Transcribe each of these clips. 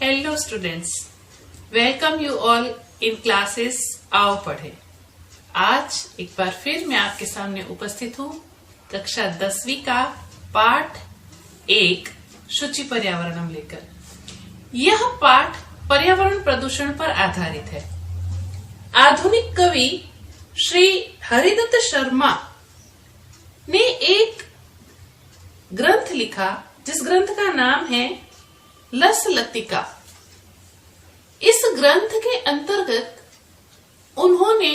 Hello students, welcome you all in classes आओ पढ़े। आज एक बार फिर मैं आपके सामने उपस्थित हूँ कक्षा 10वीं का पाठ 1 शुचि पर्यावरणम लेकर। यह पाठ पर्यावरण प्रदूषण पर आधारित है। आधुनिक कवि श्री हरिदत्त शर्मा ने एक ग्रंथ लिखा जिस ग्रंथ का नाम है लस लतिका। इस ग्रंथ के अंतर्गत उन्होंने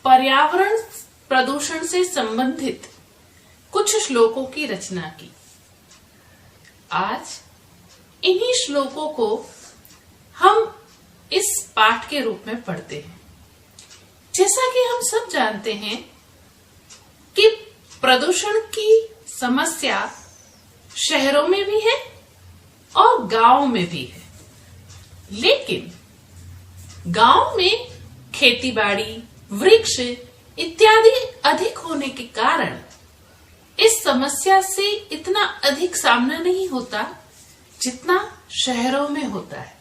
पर्यावरण प्रदूषण से संबंधित कुछ श्लोकों की रचना की। आज इन्हीं श्लोकों को हम इस पाठ के रूप में पढ़ते हैं। जैसा कि हम सब जानते हैं कि प्रदूषण की समस्या शहरों में भी है और गांव में भी है, लेकिन गांव में खेतीबाड़ी, वृक्ष इत्यादि अधिक होने के कारण इस समस्या से इतना अधिक सामना नहीं होता जितना शहरों में होता है।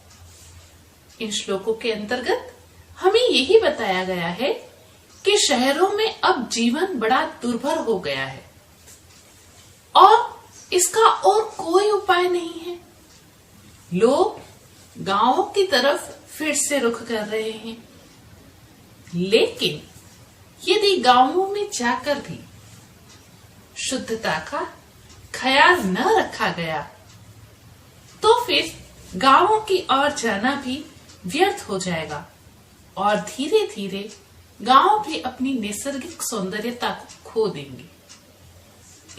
इन श्लोकों के अंतर्गत हमें यही बताया गया है कि शहरों में अब जीवन बड़ा दुर्भर हो गया है और इसका और कोई उपाय नहीं है। लोग गांवों की तरफ फिर से रुख कर रहे हैं, लेकिन यदि गांवों में जाकर भी शुद्धता का ख्याल न रखा गया तो फिर गांवों की ओर जाना भी व्यर्थ हो जाएगा और धीरे धीरे गांव भी अपनी नैसर्गिक सौंदर्यता को खो देंगे।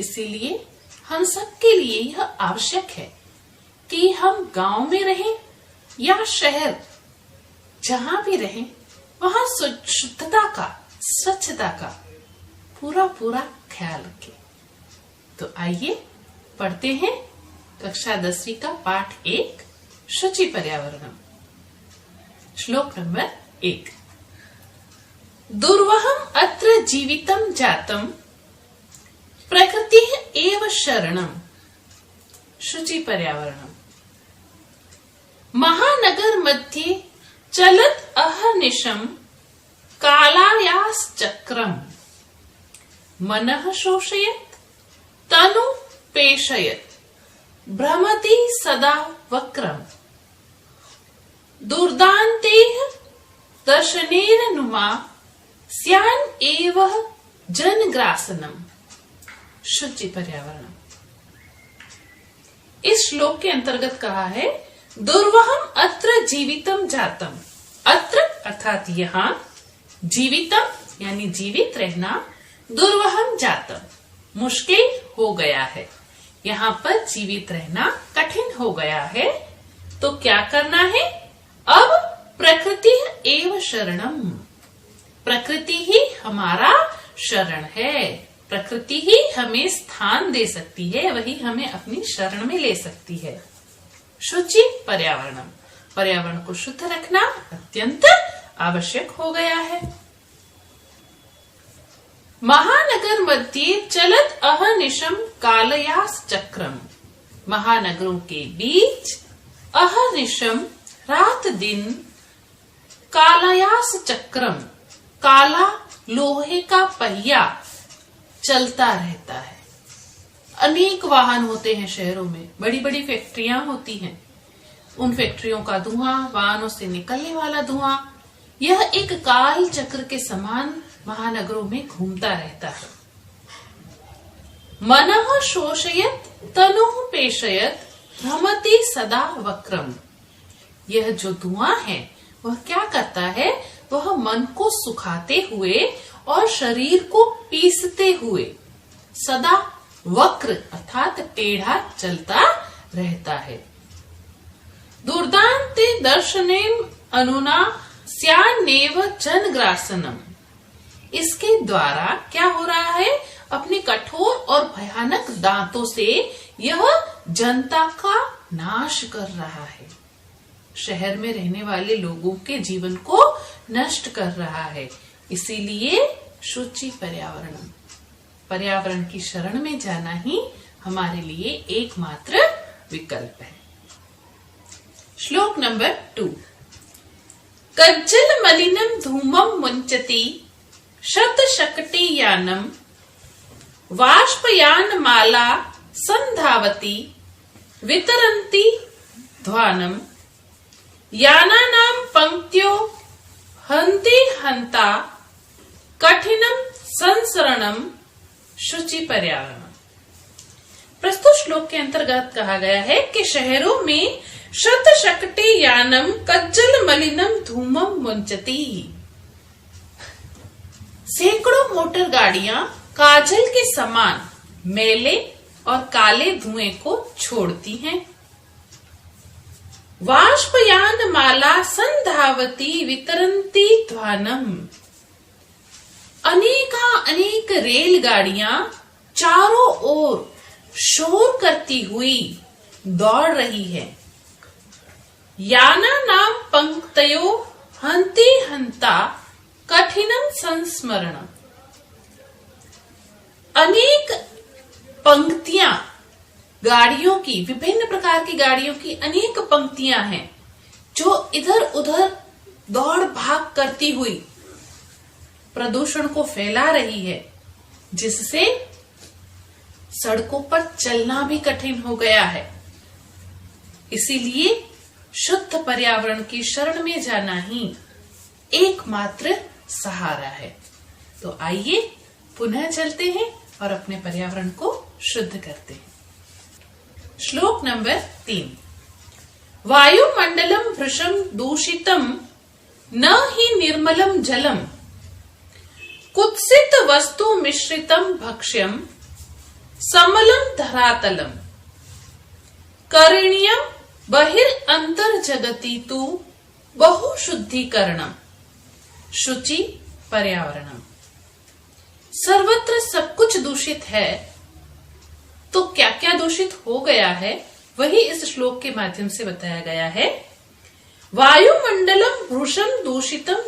इसीलिए हम सबके लिए यह आवश्यक है कि हम गांव में रहें या शहर, जहां भी रहें वहां शुद्धता का, स्वच्छता का पूरा ख्याल रखें। तो आइए पढ़ते हैं कक्षा 10वीं का पाठ 1 शुचि पर्यावरणम। श्लोक नंबर 1। दुर्वहम अत्र जीवितम जातम प्रकृति एव शरणम। शुचि पर्यावरणम। महानगर मध्ये चलत अहर्निशम कालायास चक्रम मनः शोषयत तनु पेशयत भ्रमति सदा वक्रम दुर्दान्तेह दर्शनेन नुमा स्यान एव जनग्रासनम। शुचि पर्यावरण। इस श्लोक के अंतर्गत कहा है दुर्वहम अत्र जीवितम जातम। अत्र अर्थात यहाँ, जीवितम यानी जीवित रहना, दुर्वहम जातम मुश्किल हो गया है। यहाँ पर जीवित रहना कठिन हो गया है, तो क्या करना है? अब प्रकृति एव शरणम। प्रकृति ही हमारा शरण है। प्रकृति ही हमें स्थान दे सकती है, वही हमें अपनी शरण में ले सकती है। शुचि पर्यावरणम। पर्यावरण को शुद्ध रखना अत्यंत आवश्यक हो गया है। महानगर मध्ये चलत अहर्निशम कालयास चक्रम। महानगरों के बीच अहर्निशम रात दिन, कालयास चक्रम काला लोहे का पहिया चलता रहता है। अनेक वाहन होते हैं शहरों में, बड़ी बड़ी फैक्ट्रियां होती हैं। उन फैक्ट्रियों का धुआं, वाहनों से निकलने वाला धुआं, यह एक काल चक्र के समान महानगरों में घूमता रहता है। मनः शोषयत तनुः पेशयत भ्रमति सदा वक्रम। यह जो धुआं है वह क्या करता है? वह मन को सुखाते हुए और शरीर को पीसते हुए सदा वक्र अर्थात टेढ़ा चलता रहता है। दुर्दान्ते दर्शनेन अनुना स्यानेव जनग्रासनम। इसके द्वारा क्या हो रहा है? अपने कठोर और भयानक दांतों से यह जनता का नाश कर रहा है। शहर में रहने वाले लोगों के जीवन को नष्ट कर रहा है। इसीलिए शुचि पर्यावरण, पर्यावरण की शरण में जाना ही हमारे लिए एकमात्र विकल्प है। श्लोक नंबर 2। कज्जल मलिनम धूमम मुंचति शतशकटी यानम वाष्पयान माला संधावती वितरन्ति ध्वानम यानानाम पंक्त्यो हन्ति हन्ता कठिनम संसरणम शुचि पर्यावरण। प्रस्तुत श्लोक के अंतर्गत कहा गया है कि शहरों में शतशकटे यानम कज्जल मलिनम धूमम मुंचती, सैकड़ों मोटर गाड़ियां काजल के समान मैले और काले धुएं को छोड़ती हैं। वाष्पयान माला संधावती वितरन्ति ध्वानम, अनेक रेलगाड़ियां चारों ओर शोर करती हुई दौड़ रही है। याना नाम पंक्तयो हंति हंता कठिनम संस्मरण, अनेक पंक्तियां गाड़ियों की, विभिन्न प्रकार की गाड़ियों की अनेक पंक्तियां हैं जो इधर उधर दौड़ भाग करती हुई प्रदूषण को फैला रही है, जिससे सड़कों पर चलना भी कठिन हो गया है। इसीलिए शुद्ध पर्यावरण की शरण में जाना ही एकमात्र सहारा है। तो आइए पुनः चलते हैं और अपने पर्यावरण को शुद्ध करते हैं। श्लोक नंबर 3। वायुमंडलम भृशम दूषितम न ही निर्मलम जलम कुत्सित वस्तु मिश्रितम भक्ष्यम समलम धरातलम करणीयम बहिर अंतर जगति तु बहुशुद्धिकरणम शुचि पर्यावरणम। सर्वत्र सब कुछ दूषित है, तो क्या क्या दूषित हो गया है वही इस श्लोक के माध्यम से बताया गया है। वायुमंडलम भृशम दूषितम,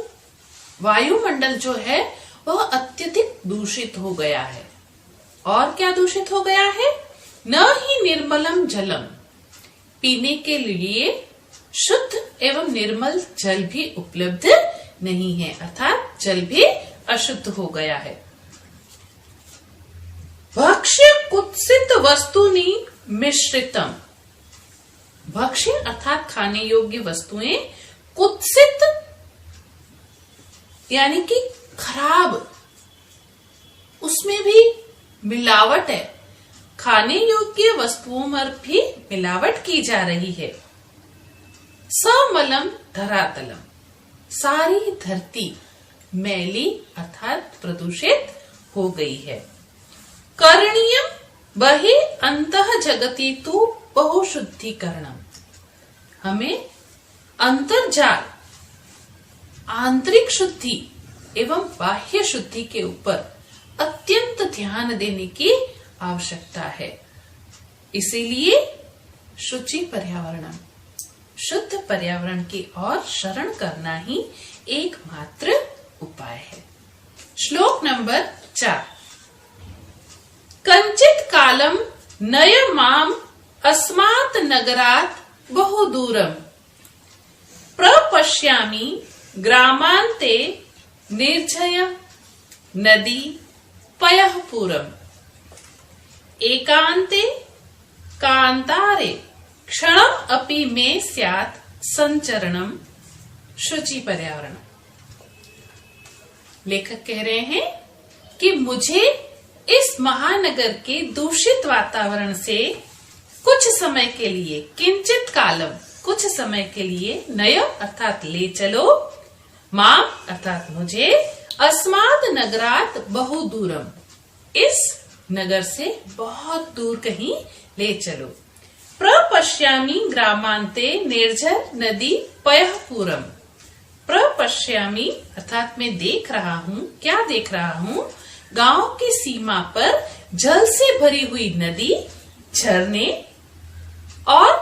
वायुमंडल जो है वह अत्यधिक दूषित हो गया है। और क्या दूषित हो गया है? न ही निर्मलम जलम, पीने के लिए शुद्ध एवं निर्मल जल भी उपलब्ध नहीं है, अर्थात जल भी अशुद्ध हो गया है। भक्ष्य कुत्सित वस्तुनि मिश्रितम, भक्ष्य अर्थात खाने योग्य वस्तुएं कुत्सित यानी कि खराब, उसमें भी मिलावट है। खाने योग्य वस्तुओं पर भी मिलावट की जा रही है। समलम धरातलम, सारी धरती मैली अर्थात प्रदूषित हो गई है। करणीयम बहि अंतः जगति तु बहुशुद्धिकरणम, हमें अंतर्जाल आंतरिक शुद्धि एवं बाह्य शुद्धि के ऊपर अत्यंत ध्यान देने की आवश्यकता है। इसीलिए शुचि पर्यावरण, शुद्ध पर्यावरण की ओर शरण करना ही एकमात्र उपाय है। श्लोक नंबर 4। कंचित कालम नय माम अस्मात् नगरात् बहु दूरम प्रपश्यामि ग्रामान्ते निर्झय नदी पयः पुरम एकांते कांतारे क्षणम अपि मे स्यात् संचरणम शुचि पर्यावरण। लेखक कह रहे हैं कि मुझे इस महानगर के दूषित वातावरण से कुछ समय के लिए, किंचित कालम कुछ समय के लिए, नय अर्थात ले चलो, माम अर्थात मुझे, अस्मात् नगरात बहु दूरम इस नगर से बहुत दूर कहीं ले चलो। प्रपश्यामि ग्रामांते निर्झर नदी पयः पुरम, प्रपश्यामि अर्थात मैं देख रहा हूँ, क्या देख रहा हूँ? गांव की सीमा पर जल से भरी हुई नदी, झरने और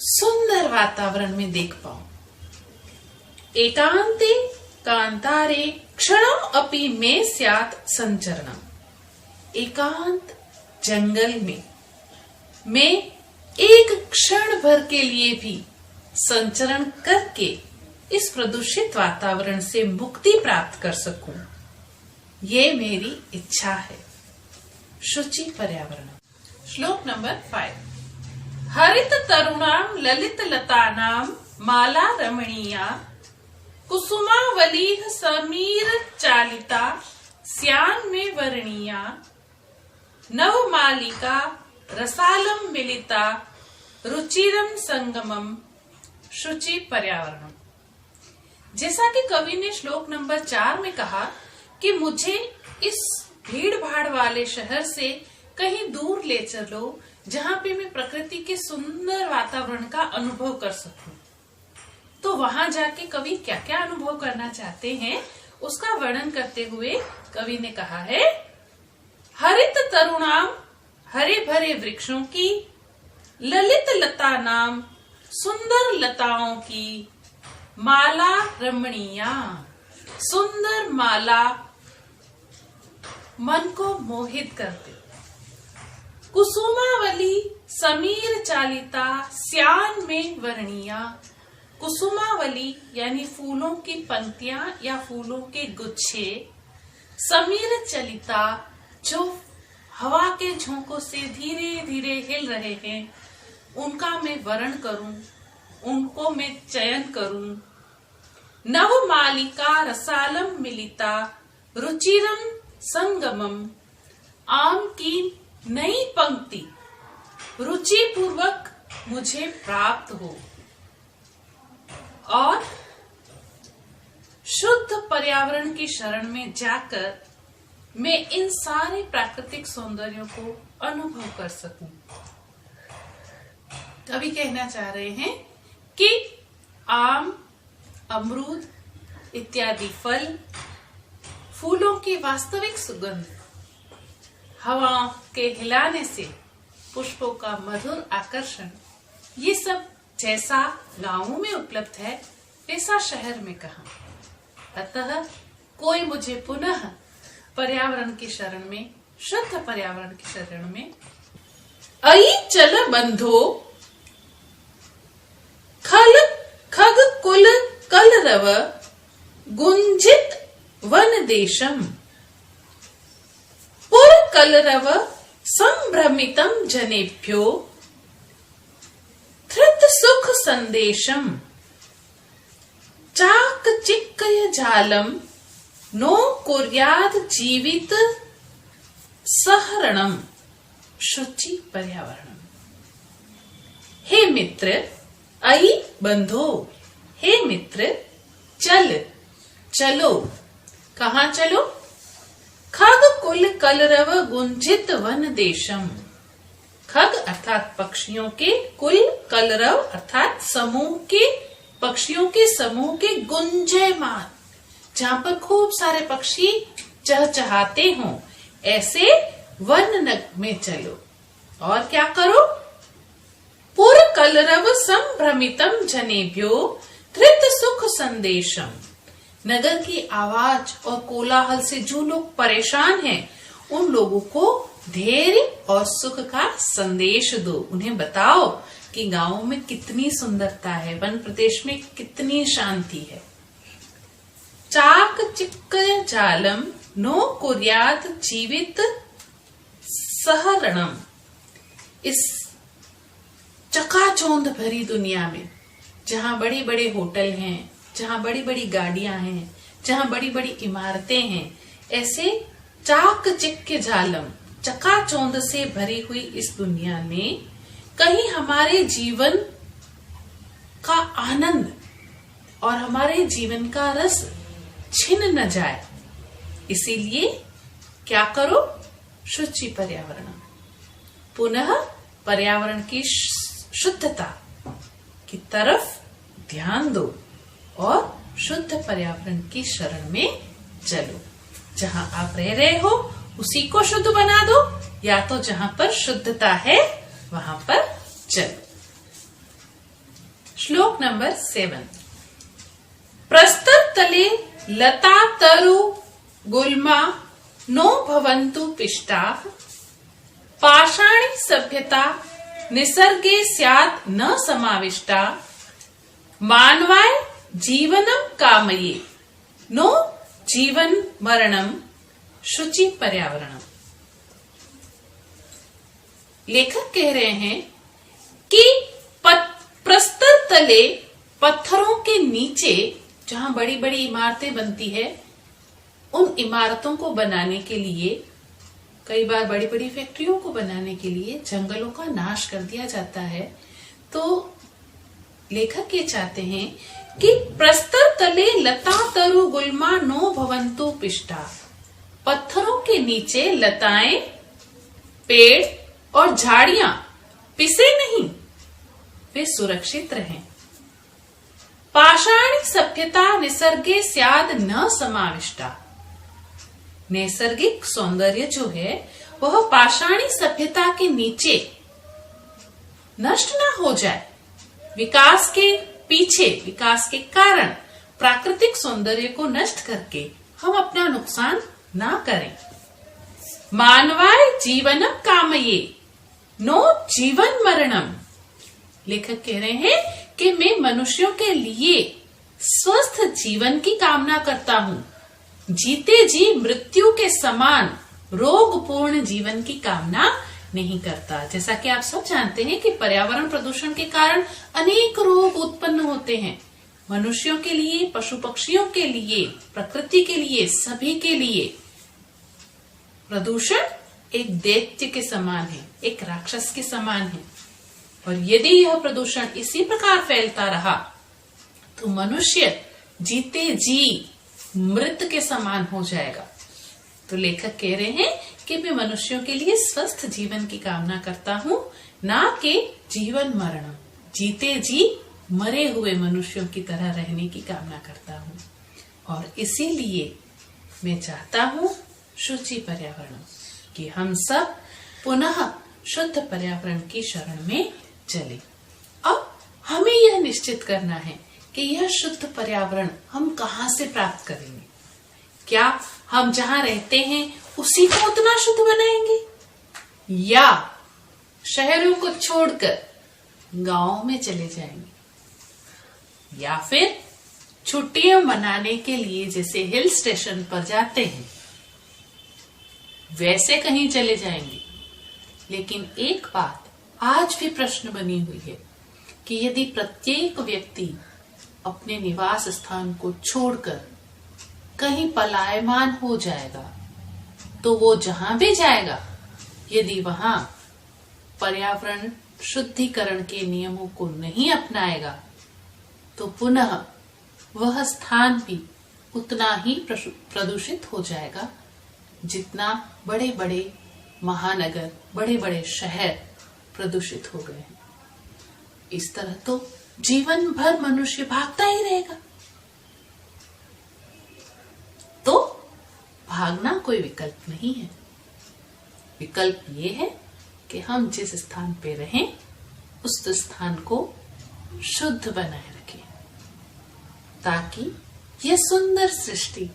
सुंदर वातावरण में देख पाऊं। एकांते कांतारे क्षणम अपि मे स्यात् संचरणम, एकांत जंगल में मैं एक क्षण भर के लिए भी संचरण करके इस प्रदूषित वातावरण से मुक्ति प्राप्त कर सकूं, ये मेरी इच्छा है। शुचि पर्यावरण। श्लोक नंबर 5। हरित तरुणाम ललित लतानाम माला रमणीया कुसुमावली समीर चालिता स्यान में वर्णीया नवमालिका रसालम मिलिता रुचिरम संगमम। शुचि पर्यावरण। जैसा कि कवि ने श्लोक नंबर 4 में कहा कि मुझे इस भीड़ भाड़ वाले शहर से कहीं दूर ले चलो, जहां पे मैं प्रकृति के सुंदर वातावरण का अनुभव कर सकूं। तो वहां जाके कवि क्या क्या अनुभव करना चाहते हैं, उसका वर्णन करते हुए कवि ने कहा है, हरित तरुणाम, हरे भरे वृक्षों की, ललित लता नाम, सुंदर लताओं की, माला रमणीया, सुंदर माला मन को मोहित करते, कुसुमावली समीर चालिता स्यान में वर्णीया। कुसुमावली यानी फूलों की पंक्तियां या फूलों के गुच्छे, समीर चलिता जो हवा के झोंकों से धीरे धीरे हिल रहे हैं, उनका मैं वर्ण करूं, उनको मैं चयन करूं। नवमालिका रसालम मिलिता रुचिरम संगमम। आम की नई पंक्ति रुचि पूर्वक मुझे प्राप्त हो और शुद्ध पर्यावरण की शरण में जाकर मैं इन सारे प्राकृतिक सौंदर्यों को अनुभव कर सकूं। कवि कहना चाह रहे हैं कि आम, अमरूद इत्यादि फल, फूलों की वास्तविक सुगंध, हवाओं के हिलाने से पुष्पों का मधुर आकर्षण, ये सब जैसा गांवों में उपलब्ध है वैसा शहर में कहां। अतः कोई मुझे पुनः पर्यावरण की शरण में, शुद्ध पर्यावरण की शरण में, अई चल बंधो खल खग कुल कलरव गुंजित वन देशम पुर कलरव संभ्रमितम जनेभ्यो धृत सुख संदेशम चाक चिक्कय जालम नो कुर्याद जीवित सहरणम। शुचि पर्यावरण। हे मित्र, अई बंधो, हे मित्र, चलो। कहाँ चलो? खग कुल कलरव गुंजित वन देशम। खग अर्थात पक्षियों के, कुल कलरव अर्थात समूह के, पक्षियों के समूह के गुंजयमान, जहाँ पर खूब सारे पक्षी चहचहाते हों, ऐसे वन में चलो। और क्या करो? पुर कलरव संभ्रमितम जनेभ्यो धृत सुख संदेशम। नगर की आवाज और कोलाहल से जो लोग परेशान हैं, उन लोगों को धैर्य और सुख का संदेश दो। उन्हें बताओ कि गांवों में कितनी सुंदरता है, वन प्रदेश में कितनी शांति है। चाक चिक्कय जालम नो कुर्यात जीवित सहरणम। इस चकाचौंध भरी दुनिया में, जहाँ बड़े बड़े होटल हैं, जहाँ बड़ी बड़ी गाड़ियां हैं, जहाँ बड़ी बड़ी इमारतें हैं, ऐसे चाक चिक्के जालम, चकाचौंध से भरी हुई इस दुनिया में कहीं हमारे जीवन का आनंद और हमारे जीवन का रस छिन न जाए, इसीलिए क्या करो? शुचि पर्यावरण। पुनः पर्यावरण की शुद्धता की तरफ ध्यान दो और शुद्ध पर्यावरण की शरण में चलो। जहां आप रह रहे हो उसी को शुद्ध बना दो, या तो जहां पर शुद्धता है वहां पर चलो। श्लोक नंबर 7। प्रस्तर तले लता तरु गुल्मा नो भवन्तु पिष्टाः पाषाणी सभ्यता निसर्गे स्यात् न समाविष्टा मानवाय जीवनम कामये नो जीवन मरणम शुचि पर्यावरणम। लेखक कह रहे हैं कि प्रस्तर तले पत्थरों के नीचे जहां बड़ी बड़ी इमारतें बनती है, उन इमारतों को बनाने के लिए, कई बार बड़ी बड़ी फैक्ट्रियों को बनाने के लिए जंगलों का नाश कर दिया जाता है। तो लेखक ये चाहते हैं कि प्रस्तर तले लता तरु गुल्मा नो भवंतु पिष्टा। पत्थरों के नीचे लताएं, पेड़ और झाड़ियां पिसे नहीं, वे सुरक्षित रहें। पाषाणी सभ्यता निसर्गे स्याद न समाविष्टा। नैसर्गिक सौंदर्य जो है वह पाषाणी सभ्यता के नीचे नष्ट ना हो जाए। विकास के पीछे, विकास के कारण प्राकृतिक सौंदर्य को नष्ट करके हम अपना नुकसान ना करें। मानवाय जीवनम कामये नो जीवन मरणम। लेखक कह रहे हैं कि मैं मनुष्यों के लिए स्वस्थ जीवन की कामना करता हूं, जीते जी मृत्यु के समान रोगपूर्ण जीवन की कामना नहीं करता। जैसा कि आप सब जानते हैं कि पर्यावरण प्रदूषण के कारण अनेक रोग उत्पन्न होते हैं, मनुष्यों के लिए, पशु पक्षियों के लिए, प्रकृति के लिए, सभी के लिए। प्रदूषण एक दैत्य के समान है, एक राक्षस के समान है, और यदि यह प्रदूषण इसी प्रकार फैलता रहा तो मनुष्य जीते जी मृत के समान हो जाएगा। तो लेखक कह रहे हैं कि मैं मनुष्यों के लिए स्वस्थ जीवन की कामना करता हूं, ना कि जीवन मरणम, जीते जी मरे हुए मनुष्यों की तरह रहने की कामना करता हूं। और इसीलिए मैं चाहता हूं शुचि पर्यावरण, कि हम सब पुनः शुद्ध पर्यावरण की शरण में चले। अब हमें यह निश्चित करना है कि यह शुद्ध पर्यावरण हम कहां से प्राप्त करेंगे। क्या हम जहां रहते हैं उसी को उतना शुद्ध बनाएंगे, या शहरों को छोड़कर गांवों में चले जाएंगे, या फिर छुट्टियां मनाने के लिए जैसे हिल स्टेशन पर जाते हैं वैसे कहीं चले जाएंगे। लेकिन एक बात आज भी प्रश्न बनी हुई है कि यदि प्रत्येक व्यक्ति अपने निवास स्थान को छोड़कर कहीं पलायमान हो जाएगा, तो वो जहां भी जाएगा, यदि वहां पर्यावरण शुद्धिकरण के नियमों को नहीं अपनाएगा, तो पुनः वह स्थान भी उतना ही प्रदूषित हो जाएगा जितना बड़े बड़े महानगर, बड़े बड़े शहर प्रदूषित हो गए हैं। इस तरह तो जीवन भर मनुष्य भागता ही रहेगा। तो भागना कोई विकल्प नहीं है। विकल्प ये है कि हम जिस स्थान पे रहें उस स्थान को शुद्ध बनाए रखें, ताकि यह सुंदर सृष्टि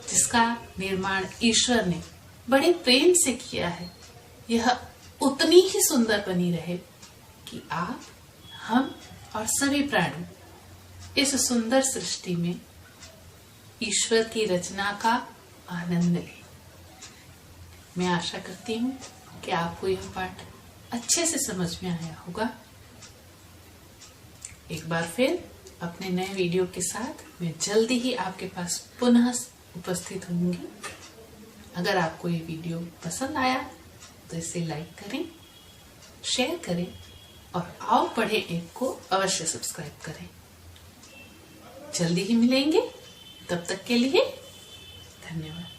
जिसका निर्माण ईश्वर ने बड़े प्रेम से किया है, यह उतनी ही सुंदर बनी रहे कि आप, हम और सभी प्राणी इस सुंदर सृष्टि में ईश्वर की रचना का आनंद लें। मैं आशा करती हूँ कि आपको यह पाठ अच्छे से समझ में आया होगा। एक बार फिर अपने नए वीडियो के साथ मैं जल्दी ही आपके पास पुनः उपस्थित होंगी। अगर आपको ये वीडियो पसंद आया तो इसे लाइक करें, शेयर करें और आओ पढ़े ऐप को अवश्य सब्सक्राइब करें। जल्दी ही मिलेंगे, तब तक के लिए धन्यवाद।